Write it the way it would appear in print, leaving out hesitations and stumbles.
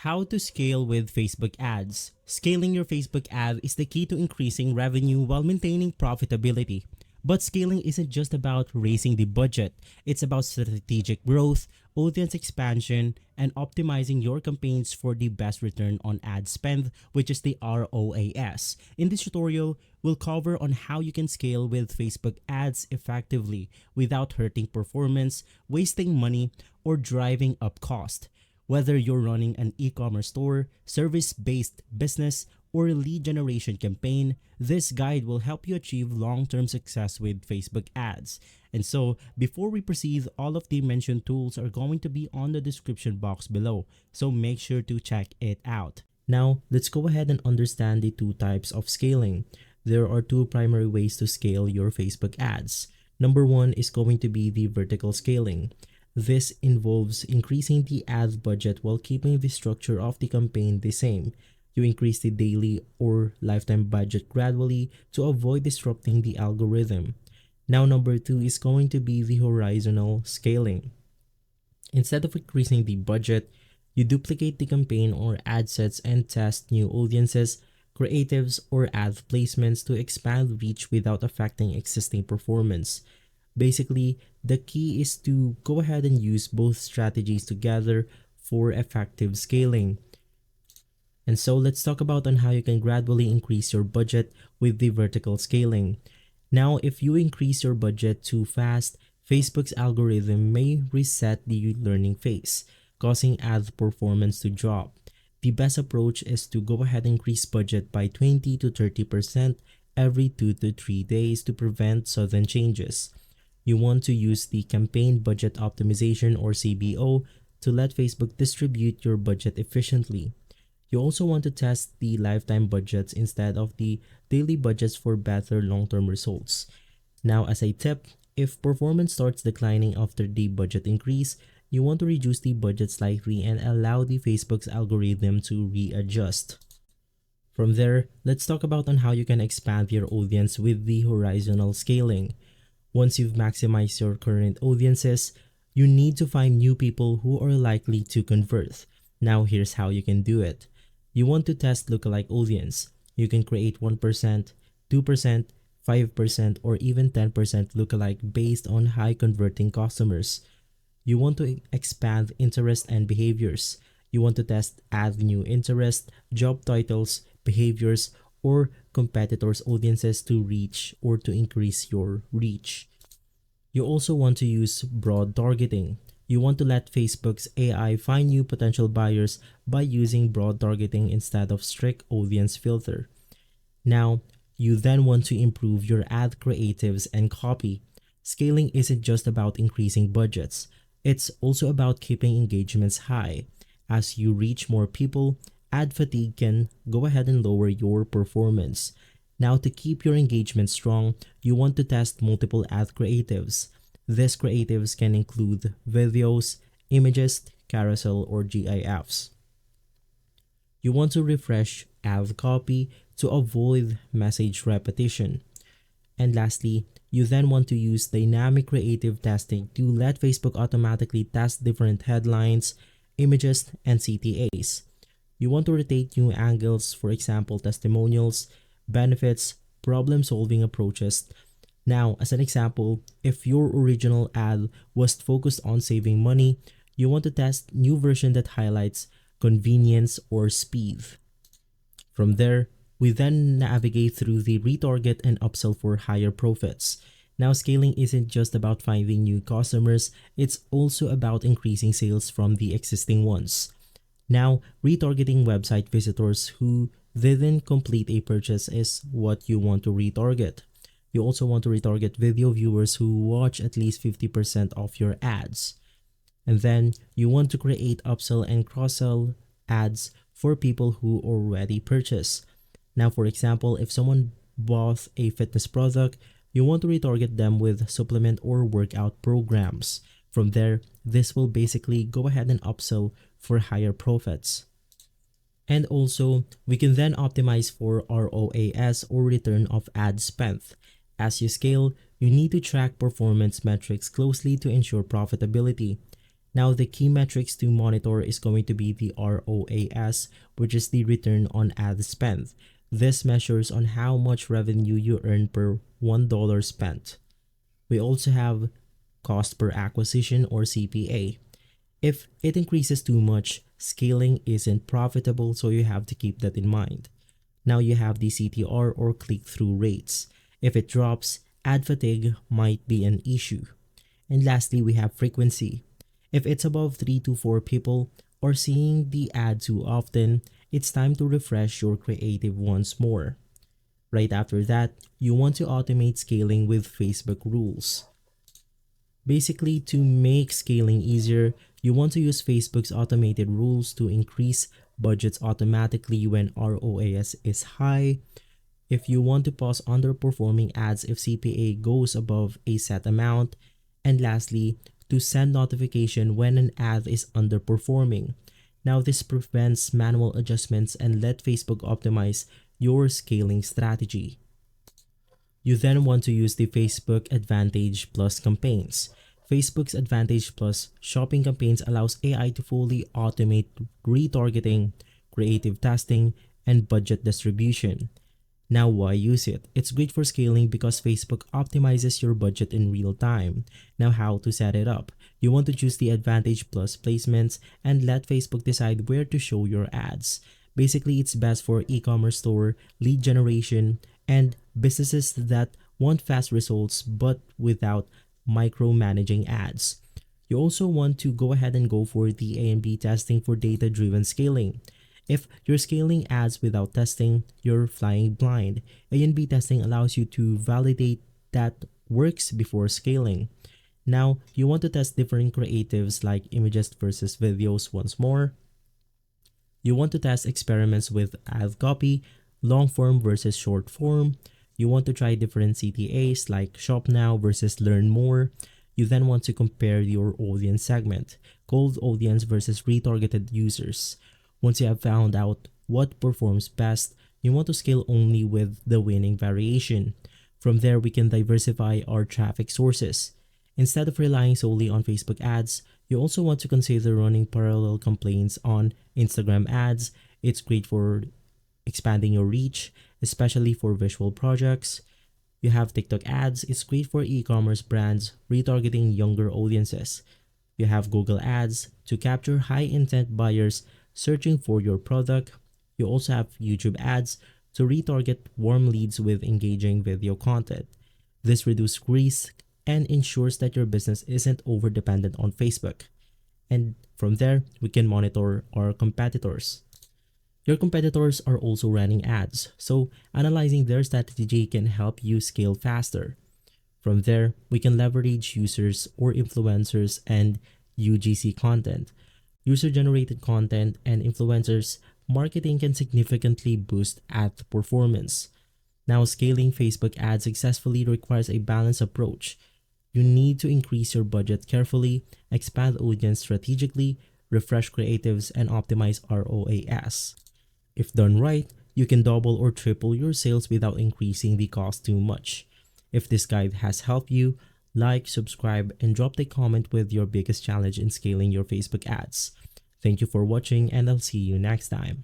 How to scale with Facebook ads. Scaling your Facebook ad is the key to increasing revenue while maintaining profitability. But scaling isn't just about raising the budget, it's about strategic growth, audience expansion, and optimizing your campaigns for the best return on ad spend, which is the ROAS. In this tutorial, we'll cover on how you can scale with Facebook ads effectively without hurting performance, wasting money, or driving up cost. Whether you're running an e-commerce store, service-based business, or lead generation campaign, this guide will help you achieve long-term success with Facebook ads. And so, before we proceed, all of the mentioned tools are going to be on the description box below, so make sure to check it out. Now, let's go ahead and understand the two types of scaling. There are two primary ways to scale your Facebook ads. Number one is going to be the vertical scaling. This involves increasing the ad budget while keeping the structure of the campaign the same. You increase the daily or lifetime budget gradually to avoid disrupting the algorithm. Now, number two is going to be the horizontal scaling. Instead of increasing the budget, you duplicate the campaign or ad sets and test new audiences, creatives, or ad placements to expand reach without affecting existing performance. Basically, the key is to go ahead and use both strategies together for effective scaling. And so let's talk about on how you can gradually increase your budget with the vertical scaling. Now, if you increase your budget too fast, Facebook's algorithm may reset the learning phase, causing ad performance to drop. The best approach is to go ahead and increase budget by 20 to 30% every 2 to 3 days to prevent sudden changes. You want to use the campaign budget optimization or CBO to let Facebook distribute your budget efficiently. You also want to test the lifetime budgets instead of the daily budgets for better long-term results. Now, as a tip, if performance starts declining after the budget increase, you want to reduce the budget slightly and allow the Facebook's algorithm to readjust. From there, let's talk about on how you can expand your audience with the horizontal scaling. Once you've maximized your current audiences, you need to find new people who are likely to convert. Now, here's how you can do it. You want to test lookalike audience. You can create 1%, 2%, 5%, or even 10% lookalike based on high converting customers. You want to expand interest and behaviors. You want to test add new interest, job titles, behaviors, or competitors' audiences to reach or to increase your reach. You also want to use broad targeting. You want to let Facebook's AI find new potential buyers by using broad targeting instead of strict audience filter. Now, you then want to improve your ad creatives and copy. Scaling isn't just about increasing budgets. It's also about keeping engagements high. As you reach more people, ad fatigue can go ahead and lower your performance. Now, to keep your engagement strong, you want to test multiple ad creatives. These creatives can include videos, images, carousel, or GIFs. You want to refresh ad copy to avoid message repetition. And lastly, you then want to use dynamic creative testing to let Facebook automatically test different headlines, images, and CTAs. You want to rotate new angles, for example, testimonials, benefits, problem-solving approaches. Now, as an example, if your original ad was focused on saving money, you want to test new version that highlights convenience or speed. From there, we then navigate through the retarget and upsell for higher profits. Now, scaling isn't just about finding new customers, it's also about increasing sales from the existing ones. Now, retargeting website visitors who didn't complete a purchase is what you want to retarget. You also want to retarget video viewers who watch at least 50% of your ads. And then you want to create upsell and cross-sell ads for people who already purchase. Now, for example, if someone bought a fitness product, you want to retarget them with supplement or workout programs. From there, this will basically go ahead and upsell for higher profits. And also, we can then optimize for ROAS or return of ad spend. As you scale, you need to track performance metrics closely to ensure profitability. Now, the key metrics to monitor is going to be the ROAS, which is the return on ad spend. This measures on how much revenue you earn per $1 spent. We also have cost per acquisition or CPA. If it increases too much, scaling isn't profitable, so you have to keep that in mind. Now you have the CTR or click-through rates. If it drops, ad fatigue might be an issue. And lastly, we have frequency. If it's above 3 to 4 people or seeing the ad too often, it's time to refresh your creative once more. Right after that, you want to automate scaling with Facebook rules. Basically, to make scaling easier, you want to use Facebook's automated rules to increase budgets automatically when ROAS is high. If you want to pause underperforming ads if CPA goes above a set amount. And lastly, to send notification when an ad is underperforming. Now this prevents manual adjustments and let Facebook optimize your scaling strategy. You then want to use the Facebook Advantage Plus campaigns. Facebook's Advantage Plus shopping campaigns allows AI to fully automate retargeting, creative testing, and budget distribution. Now why use it? It's great for scaling because Facebook optimizes your budget in real time. Now how to set it up? You want to choose the Advantage Plus placements and let Facebook decide where to show your ads. Basically, it's best for e-commerce store, lead generation, and businesses that want fast results but without micromanaging ads. You also want to go ahead and go for the A/B testing for data-driven scaling. If you're scaling ads without testing, you're flying blind. A/B testing allows you to validate that works before scaling. Now, you want to test different creatives like images versus videos once more. You want to test experiments with ad copy, long form versus short form. You want to try different CTAs like shop now versus learn more. You then want to compare your audience segment, cold audience versus retargeted users. Once you have found out what performs best, you want to scale only with the winning variation. From there, we can diversify our traffic sources. Instead of relying solely on Facebook ads, you also want to consider running parallel campaigns on Instagram ads. It's great for expanding your reach, especially for visual projects. You have TikTok ads. It's great for e-commerce brands retargeting younger audiences. You have Google ads to capture high-intent buyers searching for your product. You also have YouTube ads to retarget warm leads with engaging video content. This reduces risk and ensures that your business isn't over-dependent on Facebook. And from there, we can monitor our competitors. Your competitors are also running ads, so analyzing their strategy can help you scale faster. From there, we can leverage users or influencers and UGC content. User-generated content and influencers marketing can significantly boost ad performance. Now, scaling Facebook ads successfully requires a balanced approach. You need to increase your budget carefully, expand audience strategically, refresh creatives, and optimize ROAS. If done right, you can double or triple your sales without increasing the cost too much. If this guide has helped you, like, subscribe, and drop a comment with your biggest challenge in scaling your Facebook ads. Thank you for watching, and I'll see you next time.